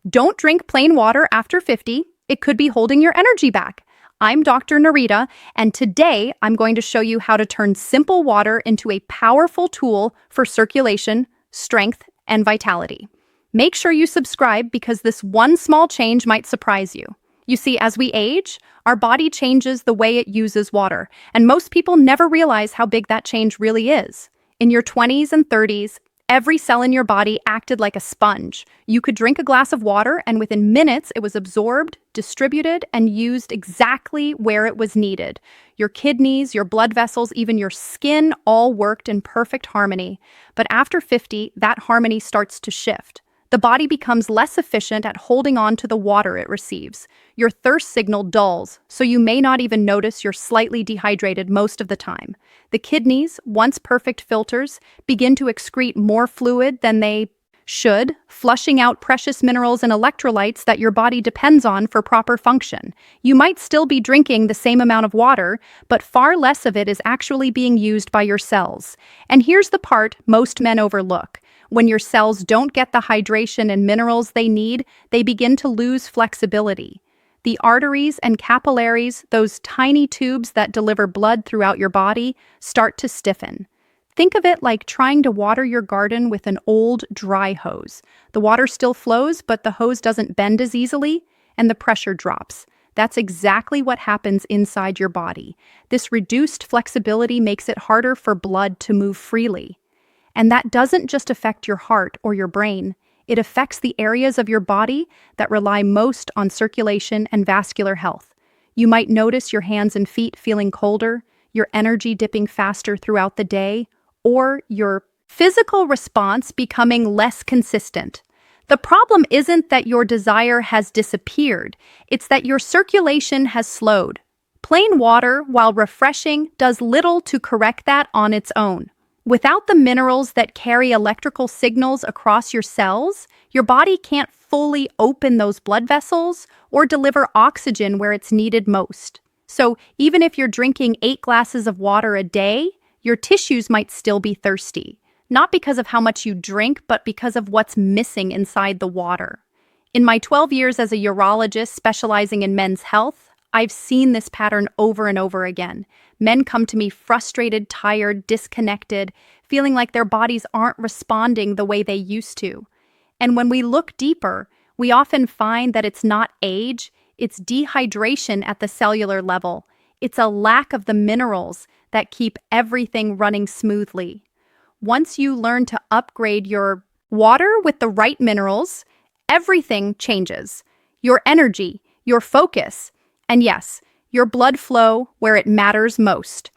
Don't drink plain water after 50. It could be holding your energy back. I'm Dr. Nerita, and today I'm going to show you how to turn simple water into a powerful tool for circulation, strength, and vitality. Make sure you subscribe because this one small change might surprise you. You see, as we age, our body changes the way it uses water, and most people never realize how big that change really is. In your 20s and 30s, every cell in your body acted like a sponge. You could drink a glass of water, and within minutes, it was absorbed, distributed, and used exactly where it was needed. Your kidneys, your blood vessels, even your skin all worked in perfect harmony. But after 50, that harmony starts to shift. The body becomes less efficient at holding on to the water it receives. Your thirst signal dulls, so you may not even notice you're slightly dehydrated most of the time. The kidneys, once perfect filters, begin to excrete more fluid than they should, flushing out precious minerals and electrolytes that your body depends on for proper function. You might still be drinking the same amount of water, but far less of it is actually being used by your cells. And here's the part most men overlook. When your cells don't get the hydration and minerals they need, they begin to lose flexibility. The arteries and capillaries, those tiny tubes that deliver blood throughout your body, start to stiffen. Think of it like trying to water your garden with an old, dry hose. The water still flows, but the hose doesn't bend as easily, and the pressure drops. That's exactly what happens inside your body. This reduced flexibility makes it harder for blood to move freely. And that doesn't just affect your heart or your brain. It affects the areas of your body that rely most on circulation and vascular health. You might notice your hands and feet feeling colder, your energy dipping faster throughout the day, or your physical response becoming less consistent. The problem isn't that your desire has disappeared, it's that your circulation has slowed. Plain water, while refreshing, does little to correct that on its own. Without the minerals that carry electrical signals across your cells, your body can't fully open those blood vessels or deliver oxygen where it's needed most. So even if you're drinking 8 glasses of water a day, your tissues might still be thirsty. Not because of how much you drink, but because of what's missing inside the water. In my 12 years as a urologist specializing in men's health, I've seen this pattern over and over again. Men come to me frustrated, tired, disconnected, feeling like their bodies aren't responding the way they used to. And when we look deeper, we often find that it's not age, it's dehydration at the cellular level. It's a lack of the minerals that keep everything running smoothly. Once you learn to upgrade your water with the right minerals, everything changes. Your energy, your focus, and yes, your blood flow where it matters most.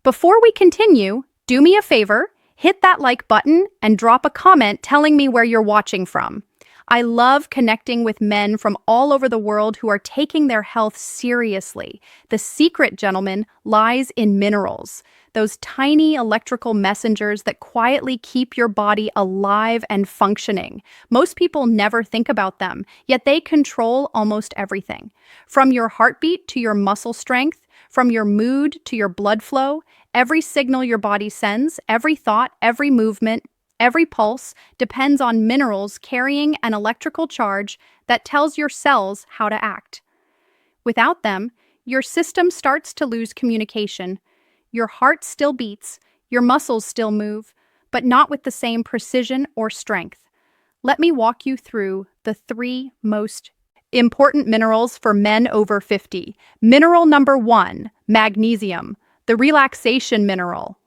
Before we continue, do me a favor, hit that like button and drop a comment telling me where you're watching from. I love connecting with men from all over the world who are taking their health seriously. The secret, gentlemen, lies in minerals. Those tiny electrical messengers that quietly keep your body alive and functioning. Most people never think about them, yet they control almost everything. From your heartbeat to your muscle strength, from your mood to your blood flow, every signal your body sends, every thought, every movement, every pulse depends on minerals carrying an electrical charge that tells your cells how to act. Without them, your system starts to lose communication. Your heart still beats, your muscles still move, but not with the same precision or strength. Let me walk you through the 3 most important minerals for men over 50. Mineral number 1, magnesium, the relaxation mineral.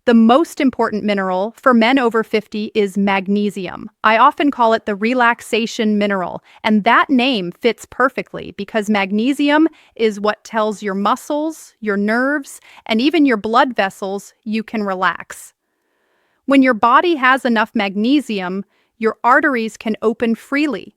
The most important mineral for men over 50 is magnesium. I often call it the relaxation mineral, and that name fits perfectly because magnesium is what tells your muscles, your nerves, and even your blood vessels you can relax. When your body has enough magnesium, your arteries can open freely.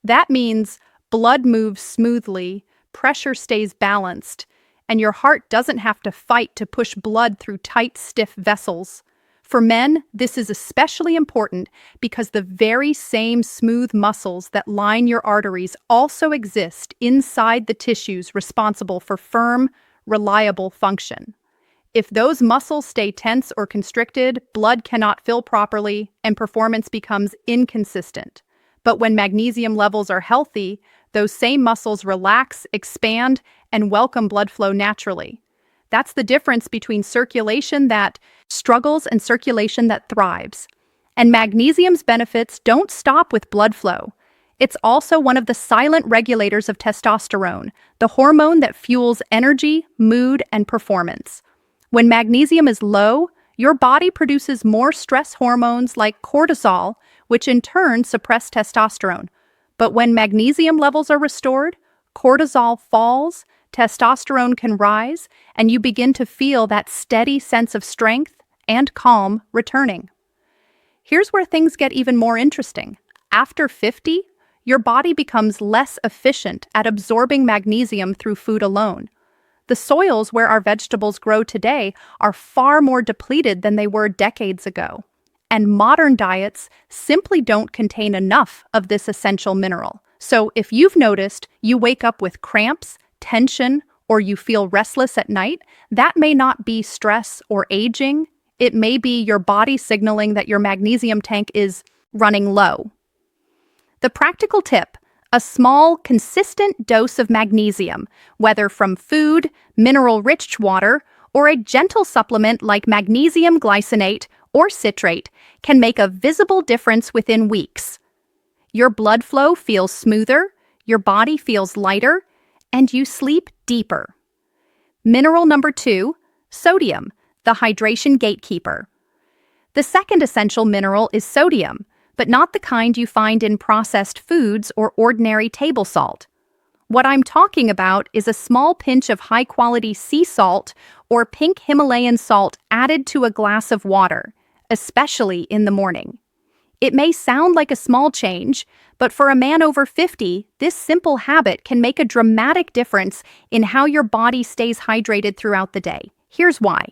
That means blood moves smoothly, pressure stays balanced, and your heart doesn't have to fight to push blood through tight, stiff vessels. For men, this is especially important because the very same smooth muscles that line your arteries also exist inside the tissues responsible for firm, reliable function. If those muscles stay tense or constricted, blood cannot fill properly and performance becomes inconsistent. But when magnesium levels are healthy, those same muscles relax, expand, and welcome blood flow naturally. That's the difference between circulation that struggles and circulation that thrives. And magnesium's benefits don't stop with blood flow. It's also one of the silent regulators of testosterone, the hormone that fuels energy, mood, and performance. When magnesium is low, your body produces more stress hormones like cortisol, which in turn suppress testosterone. But when magnesium levels are restored, cortisol falls, testosterone can rise, and you begin to feel that steady sense of strength and calm returning. Here's where things get even more interesting. After 50, your body becomes less efficient at absorbing magnesium through food alone. The soils where our vegetables grow today are far more depleted than they were decades ago. And modern diets simply don't contain enough of this essential mineral. So if you've noticed you wake up with cramps, tension, or you feel restless at night, that may not be stress or aging. It may be your body signaling that your magnesium tank is running low. The practical tip: a small, consistent dose of magnesium, whether from food, mineral-rich water, or a gentle supplement like magnesium glycinate or citrate, can make a visible difference within weeks. Your blood flow feels smoother, your body feels lighter, and you sleep deeper. Mineral number 2, sodium, the hydration gatekeeper. The second essential mineral is sodium, but not the kind you find in processed foods or ordinary table salt. What I'm talking about is a small pinch of high-quality sea salt or pink Himalayan salt added to a glass of water, especially in the morning. It may sound like a small change, but for a man over 50, this simple habit can make a dramatic difference in how your body stays hydrated throughout the day. Here's why.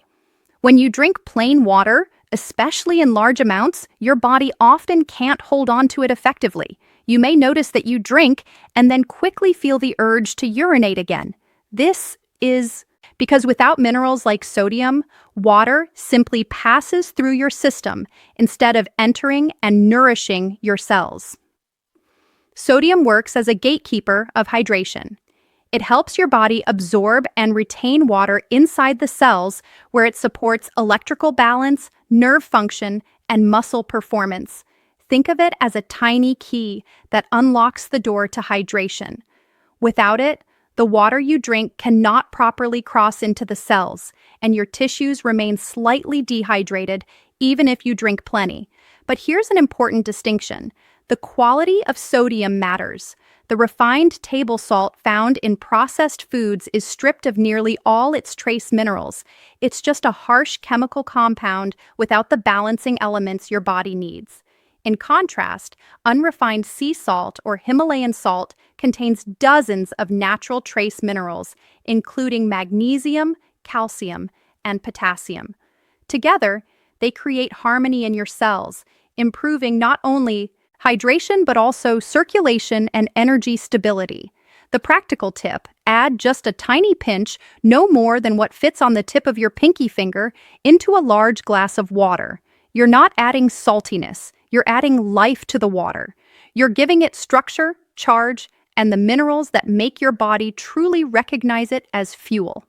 When you drink plain water, especially in large amounts, your body often can't hold on to it effectively. You may notice that you drink and then quickly feel the urge to urinate again. This is because without minerals like sodium, water simply passes through your system instead of entering and nourishing your cells. Sodium works as a gatekeeper of hydration. It helps your body absorb and retain water inside the cells, where it supports electrical balance, nerve function, and muscle performance. Think of it as a tiny key that unlocks the door to hydration. Without it, the water you drink cannot properly cross into the cells, and your tissues remain slightly dehydrated even if you drink plenty. But here's an important distinction. The quality of sodium matters. The refined table salt found in processed foods is stripped of nearly all its trace minerals. It's just a harsh chemical compound without the balancing elements your body needs. In contrast, unrefined sea salt or Himalayan salt contains dozens of natural trace minerals, including magnesium, calcium, and potassium. Together, they create harmony in your cells, improving not only hydration but also circulation and energy stability. The practical tip: add just a tiny pinch, no more than what fits on the tip of your pinky finger, into a large glass of water. You're not adding saltiness. You're adding life to the water. You're giving it structure, charge, and the minerals that make your body truly recognize it as fuel.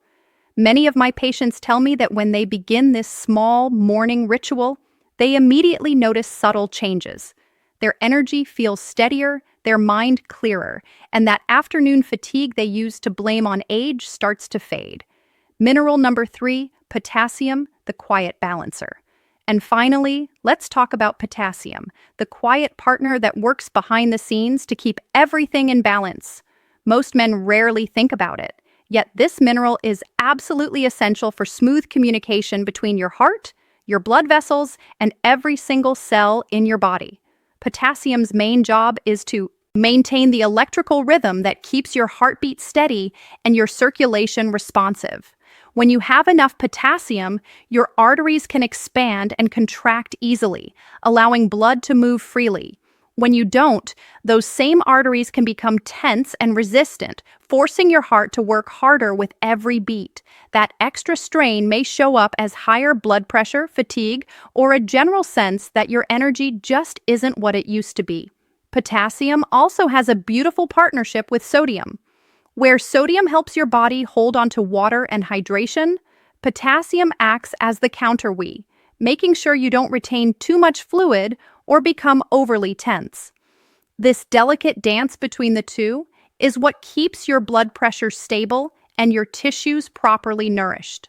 Many of my patients tell me that when they begin this small morning ritual, they immediately notice subtle changes. Their energy feels steadier, their mind clearer, and that afternoon fatigue they used to blame on age starts to fade. Mineral number 3, potassium, the quiet balancer. And finally, let's talk about potassium, the quiet partner that works behind the scenes to keep everything in balance. Most men rarely think about it, yet this mineral is absolutely essential for smooth communication between your heart, your blood vessels, and every single cell in your body. Potassium's main job is to maintain the electrical rhythm that keeps your heartbeat steady and your circulation responsive. When you have enough potassium, your arteries can expand and contract easily, allowing blood to move freely. When you don't, those same arteries can become tense and resistant, forcing your heart to work harder with every beat. That extra strain may show up as higher blood pressure, fatigue, or a general sense that your energy just isn't what it used to be. Potassium also has a beautiful partnership with sodium. Where sodium helps your body hold onto water and hydration, potassium acts as the counterweight, making sure you don't retain too much fluid or become overly tense. This delicate dance between the two is what keeps your blood pressure stable and your tissues properly nourished.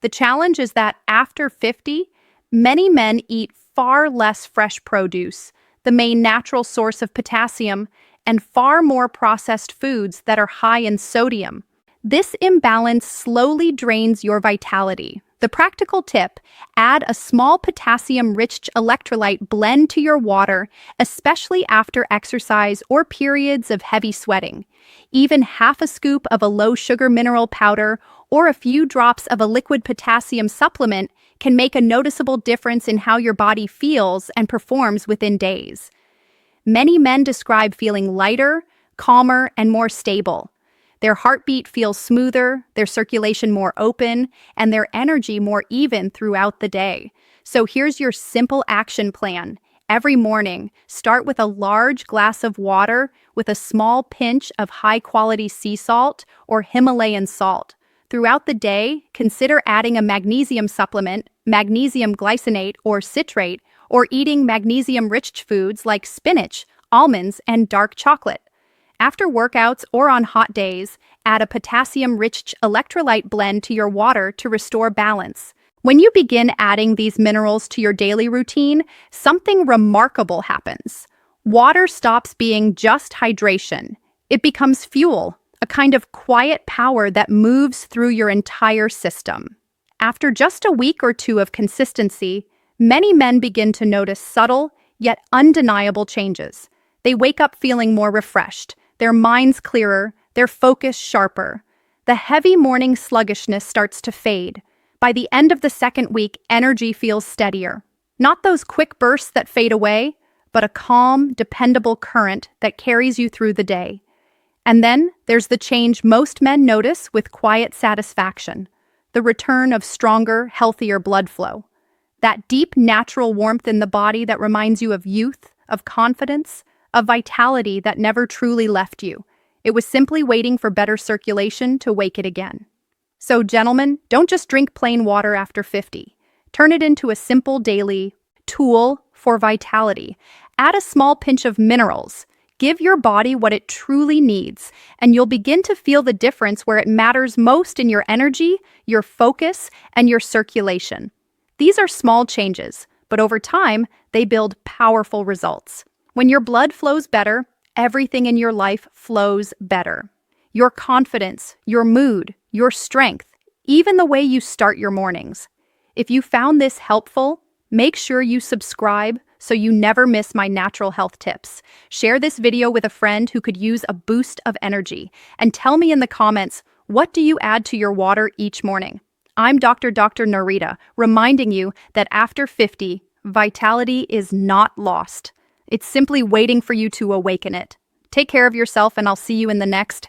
The challenge is that after 50, many men eat far less fresh produce, the main natural source of potassium, and far more processed foods that are high in sodium. This imbalance slowly drains your vitality. The practical tip: add a small potassium-rich electrolyte blend to your water, especially after exercise or periods of heavy sweating. Even half a scoop of a low-sugar mineral powder or a few drops of a liquid potassium supplement can make a noticeable difference in how your body feels and performs within days. Many men describe feeling lighter, calmer, and more stable. Their heartbeat feels smoother, their circulation more open, and their energy more even throughout the day. So here's your simple action plan. Every morning, start with a large glass of water with a small pinch of high-quality sea salt or Himalayan salt. Throughout the day, consider adding a magnesium supplement, magnesium glycinate or citrate, or eating magnesium-rich foods like spinach, almonds, and dark chocolate. After workouts or on hot days, add a potassium-rich electrolyte blend to your water to restore balance. When you begin adding these minerals to your daily routine, something remarkable happens. Water stops being just hydration. It becomes fuel, a kind of quiet power that moves through your entire system. After just a week or two of consistency, many men begin to notice subtle, yet undeniable changes. They wake up feeling more refreshed, their minds clearer, their focus sharper. The heavy morning sluggishness starts to fade. By the end of the second week, energy feels steadier. Not those quick bursts that fade away, but a calm, dependable current that carries you through the day. And then there's the change most men notice with quiet satisfaction: the return of stronger, healthier blood flow. That deep, natural warmth in the body that reminds you of youth, of confidence, of vitality that never truly left you. It was simply waiting for better circulation to wake it again. So, gentlemen, don't just drink plain water after 50. Turn it into a simple daily tool for vitality. Add a small pinch of minerals. Give your body what it truly needs, and you'll begin to feel the difference where it matters most in your energy, your focus, and your circulation. These are small changes, but over time, they build powerful results. When your blood flows better, everything in your life flows better. Your confidence, your mood, your strength, even the way you start your mornings. If you found this helpful, make sure you subscribe so you never miss my natural health tips. Share this video with a friend who could use a boost of energy, and tell me in the comments, what do you add to your water each morning? I'm Dr. Nerita, reminding you that after 50, vitality is not lost. It's simply waiting for you to awaken it. Take care of yourself, and I'll see you in the next